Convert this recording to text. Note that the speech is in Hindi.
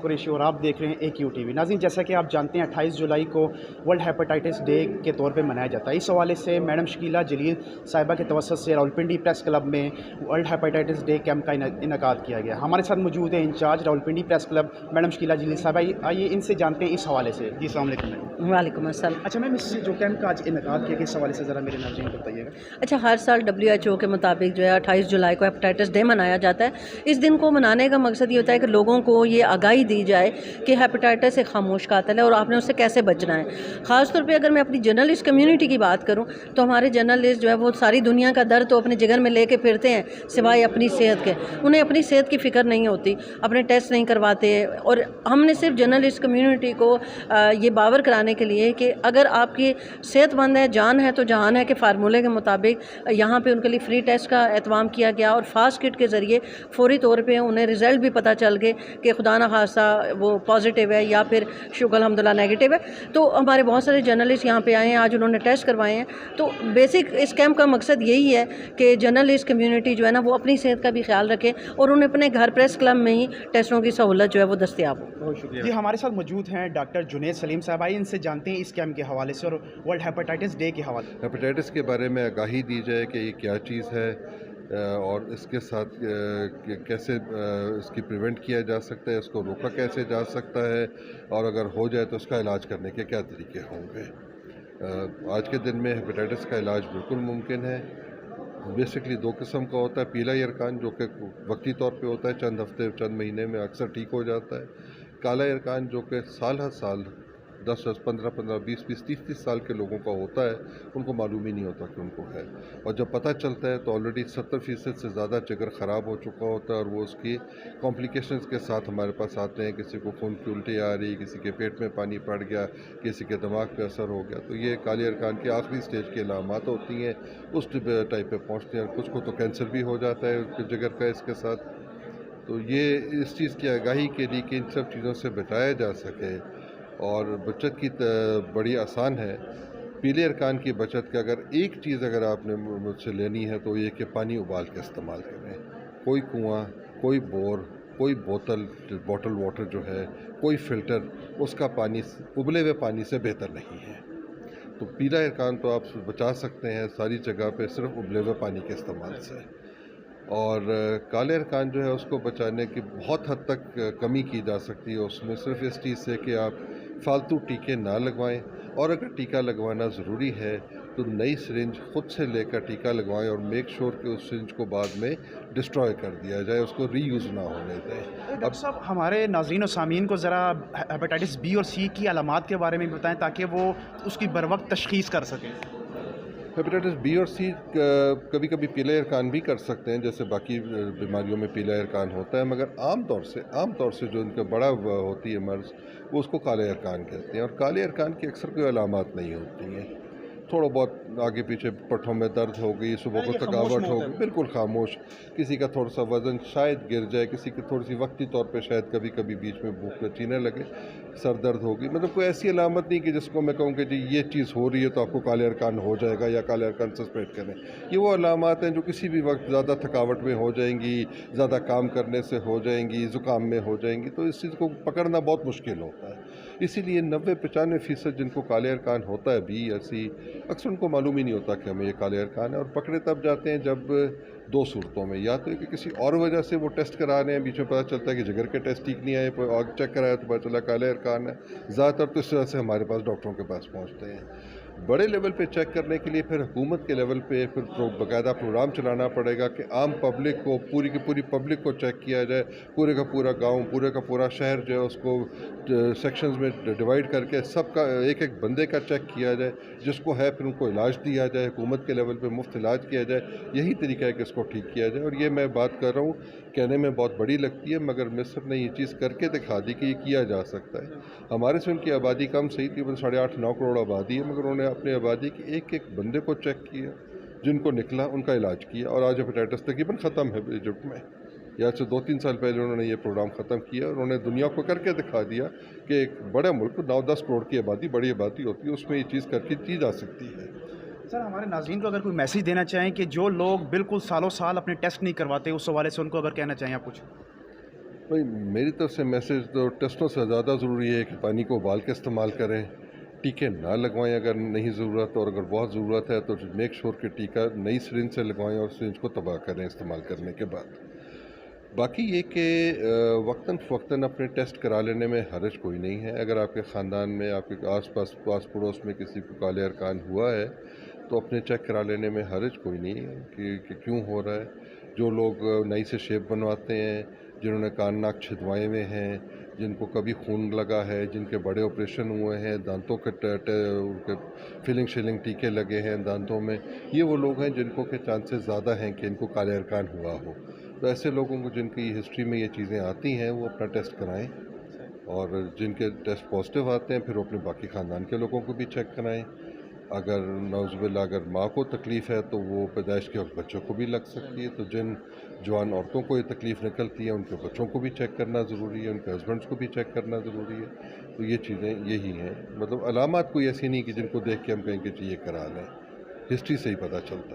कुरैशी और आप देख रहे हैं AQ TV। नाज़रीन, जैसा कि आप जानते हैं 28 जुलाई को वर्ल्ड हेपेटाइटिस डे के तौर पे मनाया जाता है। इस हवाले से मैडम शकीला जलील साहिबा के तवस्सुत से रावलपिंडी प्रेस क्लब में वर्ल्ड हेपेटाइटिस डे कैंप का इनेकाद किया गया। हमारे साथ मौजूद है incharge Rawalpindi press club madam Shakila Jalil साहिबा। आइए इनसे जानते हैं इस हवाले से। जी अस्सलाम वालेकुम। वालेकुम अस्सलाम। अच्छा मैम, इस जो कैंप का आज इनेकाद किया गया इस हवाले से ज़रा मेरे नाज़रीन को बताइएगा। अच्छा, हर साल WHO के मुताबिक जो है 28 जुलाई को हेपेटाइटिस डे मनाया जाता है। इस दिन को मनाने का मकसद ये होता है कि लोगों को ये आगाही दी जाए कि हेपेटाइटिस एक खामोश कातिल है और आपने उससे कैसे बचना है। ख़ास तौर पे अगर मैं अपनी जर्नलिस्ट कम्युनिटी की बात करूं तो हमारे जर्नलिस्ट जो है वो सारी दुनिया का दर्द तो अपने जिगर में लेके फिरते हैं, सिवाय अपनी सेहत के। उन्हें अपनी सेहत की फ़िक्र नहीं होती, अपने टेस्ट नहीं करवाते। और हमने सिर्फ जर्नलिस्ट कम्युनिटी को ये बावर कराने के लिए कि अगर आपकी सेहतमंद है, जान है तो जहान है के फार्मूले के मुताबिक यहाँ पे उनके लिए फ्री टेस्ट का एहतमाम किया गया और फास्ट किट के ज़रिए फ़ौरी तौर पे उन्हें रिज़ल्ट भी पता चल गए कि खुदा न खास्ता वो पॉजिटिव है या फिर शुक्र अल्हम्दुलिल्लाह नेगेटिव है। तो हमारे बहुत सारे जर्नलिस्ट यहाँ पे आए हैं, आज उन्होंने टेस्ट करवाए हैं। तो बेसिक इस कैंप का मकसद यही है कि जर्नलिस्ट कम्यूनिटी जो है ना वो अपनी सेहत का भी ख्याल रखे और उन्हें अपने घर प्रेस क्लब में ही टेस्टों की सहूलत जो है वो दस्तियाब हो। बहुत शुक्रिया जी। हमारे साथ मौजूद हैं डॉक्टर जुनैद सलीम साहब। आइए इनसे जानते हैं इस कैंप के हवाले से और वर्ल्ड हेपेटाइटिस डे के हवाले से। हेपेटाइटिस के बारे में आगाही दी जाए कि ये क्या चीज़ है और इसके साथ कैसे इसकी प्रिवेंट किया जा सकता है, इसको रोका कैसे जा सकता है और अगर हो जाए तो उसका इलाज करने के क्या तरीके होंगे। आज के दिन में हेपेटाइटिस का इलाज बिल्कुल मुमकिन है। बेसिकली दो किस्म का होता है। पीला यरकान जो कि वक्ती तौर पे होता है, चंद हफ्ते चंद महीने में अक्सर ठीक हो जाता है। काला यरकान जो कि साल हर साल 10-10, 15-15, 20-20, 30-30 साल के लोगों का होता है, उनको मालूम ही नहीं होता कि उनको है। और जब पता चलता है तो ऑलरेडी 70% से ज़्यादा जिगर ख़राब हो चुका होता है और वो उसकी कॉम्प्लिकेशंस के साथ हमारे पास आते हैं। किसी को खून की उल्टी आ रही, किसी के पेट में पानी पड़ गया, किसी के दिमाग पे असर हो गया। तो ये काले अरकान की आखिरी स्टेज की अलामत होती हैं, उस टाइप पे पहुँचते हैं। कुछ को तो कैंसर भी हो जाता है जिगर का इसके साथ। तो ये इस चीज़ की आगाही के लिए कि इन सब चीज़ों से बचाया जा सके और बचत की बड़ी आसान है। पीले अरकान की बचत का अगर एक चीज़ अगर आपने मुझसे लेनी है तो ये कि पानी उबाल के इस्तेमाल करें। कोई कुआं, कोई बोर, कोई बॉटल वाटर जो है, कोई फ़िल्टर, उसका पानी उबले हुए पानी से बेहतर नहीं है। तो पीला अरकान तो आप बचा सकते हैं सारी जगह पे सिर्फ उबले हुए पानी के इस्तेमाल से। और काले अरकान जो है उसको बचाने की बहुत हद तक कमी की जा सकती है। उसमें सिर्फ इस चीज़ से कि आप फालतू टीके ना लगवाएं और अगर टीका लगवाना ज़रूरी है तो नई सिरिंज ख़ुद से लेकर टीका लगवाएं और मेक श्योर कि उस सिरिंज को बाद में डिस्ट्रॉय कर दिया जाए, उसको रीयूज़ ना होने दें। डॉक्टर साहब, हमारे नाज़रीन और सामीन को ज़रा हेपेटाइटिस बी और सी की अलामात के बारे में बताएं ताकि वो उसकी बरवक्त तशख़ीस कर सकें। हेपेटाइटिस बी और सी कभी कभी पीला अरकान भी कर सकते हैं, जैसे बाकी बीमारियों में पीला अरकान होता है, मगर आम तौर से जो इनका बड़ा होती है मर्ज़, वो उसको काले अरकान कहते हैं। और काले अरकान की अक्सर कोई अलामात नहीं होती हैं। थोड़ा बहुत आगे पीछे पट्ठों में दर्द हो गई, सुबह को थकावट हो गई, बिल्कुल खामोश। किसी का थोड़ा सा वज़न शायद गिर जाए, किसी की थोड़ी सी वक्ती तौर पे शायद कभी कभी बीच में भूख नचीने लगे, सर दर्द होगी। मतलब कोई ऐसी अलामत नहीं कि जिसको मैं कहूँ कि जी ये चीज़ हो रही है तो आपको काले अरकान हो जाएगा या काले अरकान सस्पेक्ट करें। ये वो अलामत हैं जो किसी भी वक्त ज़्यादा थकावट में हो जाएंगी, ज़्यादा काम करने से हो जाएंगी, ज़ुकाम में हो जाएंगी। तो इस चीज़ को पकड़ना बहुत मुश्किल होता है। इसीलिए 90-95% जिनको काले अरकान होता है बी या सी, अक्सर उनको मालूम ही नहीं होता कि हमें ये काले अरकान है। और पकड़े तब जाते हैं जब दो सूरतों में, या तो कि किसी और वजह से वो टेस्ट करा रहे हैं, बीच में पता चलता है कि जिगर के टेस्ट ठीक नहीं आए, आग चेक कराया तो पता चला काले अरकान है। ज़्यादातर तो इस तरह से हमारे पास डॉक्टरों के पास पहुँचते हैं। बड़े लेवल पे चेक करने के लिए फिर हुकूमत के लेवल पे फिर बाकायदा प्रोग्राम चलाना पड़ेगा कि आम पब्लिक को, पूरी की पूरी पब्लिक को चेक किया जाए। पूरे का पूरा गांव, पूरे का पूरा शहर जो है उसको सेक्शंस में डिवाइड करके सबका एक एक बंदे का चेक किया जाए। जिसको है फिर उनको इलाज दिया जाए, हुकूमत के लेवल पे मुफ्त इलाज किया जाए। यही तरीका है कि इसको ठीक किया जाए। और ये मैं बात कर रहा हूँ, कहने में बहुत बड़ी लगती है, मगर मिस्र ने ये चीज़ करके दिखा दी कि ये किया जा सकता है। हमारे से उनकी आबादी कम सही थी, 8.5-9 करोड़ आबादी है, मगर उन्होंने अपनी आबादी के एक एक बंदे को चेक किया, जिनको निकला उनका इलाज किया। और आज हेपेटाइटिस तकरीबन ख़त्म है इजिप्ट में। या से 2-3 साल पहले उन्होंने ये प्रोग्राम ख़त्म किया और उन्होंने दुनिया को करके दिखा दिया कि एक बड़ा मुल्क 9-10 करोड़ की आबादी, बड़ी आबादी होती है, उसमें ये चीज़ करके की जा सकती है। सर, हमारे नाज़रीन को अगर कोई मैसेज देना चाहें कि जो लोग बिल्कुल सालों साल अपने टेस्ट नहीं करवाते, उस हवाले से उनको अगर कहना चाहें आप कुछ। भाई मेरी तरफ से मैसेज तो टेस्टों से ज़्यादा ज़रूरी है कि पानी को उबाल के इस्तेमाल करें, टीके ना लगवाएं अगर नहीं ज़रूरत, और अगर बहुत ज़रूरत है तो मेक श्योर कि टीका नई सिरिंज से लगवाएं और सिरिंज को तबाह करें इस्तेमाल करने के बाद। बाकी ये कि वक्तन फ़वक्तन अपने टेस्ट करा लेने में हर्ज कोई नहीं है। अगर आपके ख़ानदान में, आपके आस पास पड़ोस में किसी को काले अरकान हुआ है तो अपने चेक करा लेने में हर्ज कोई नहीं है कि क्यों हो रहा है। जो लोग नई से शेप बनवाते हैं, जिन्होंने कान नाक छिदवाए हुए हैं, जिनको कभी खून लगा है, जिनके बड़े ऑपरेशन हुए हैं, दांतों के उनके फिलिंग शिलिंग टीके लगे हैं दांतों में, ये वो लोग हैं जिनको के चांसेस ज़्यादा हैं कि इनको काले अरकान हुआ हो। तो ऐसे लोगों को जिनकी हिस्ट्री में ये चीज़ें आती हैं वो अपना टेस्ट कराएं, और जिनके टेस्ट पॉजिटिव आते हैं फिर वो अपने बाकी ख़ानदान के लोगों को भी चेक कराएं। अगर नौज़ुबिल्लाह अगर माँ को तकलीफ़ है तो वो पैदाइश के वक्त बच्चों को भी लग सकती है। तो जिन जवान औरतों को ये तकलीफ़ निकलती है उनके बच्चों को भी चेक करना ज़रूरी है, उनके हस्बैंड्स को भी चेक करना ज़रूरी है। तो ये चीज़ें यही हैं, मतलब अलामात कोई ऐसी नहीं कि जिनको देख के हम कहें कि जी ये करा लें, हिस्ट्री से ही पता चलता है।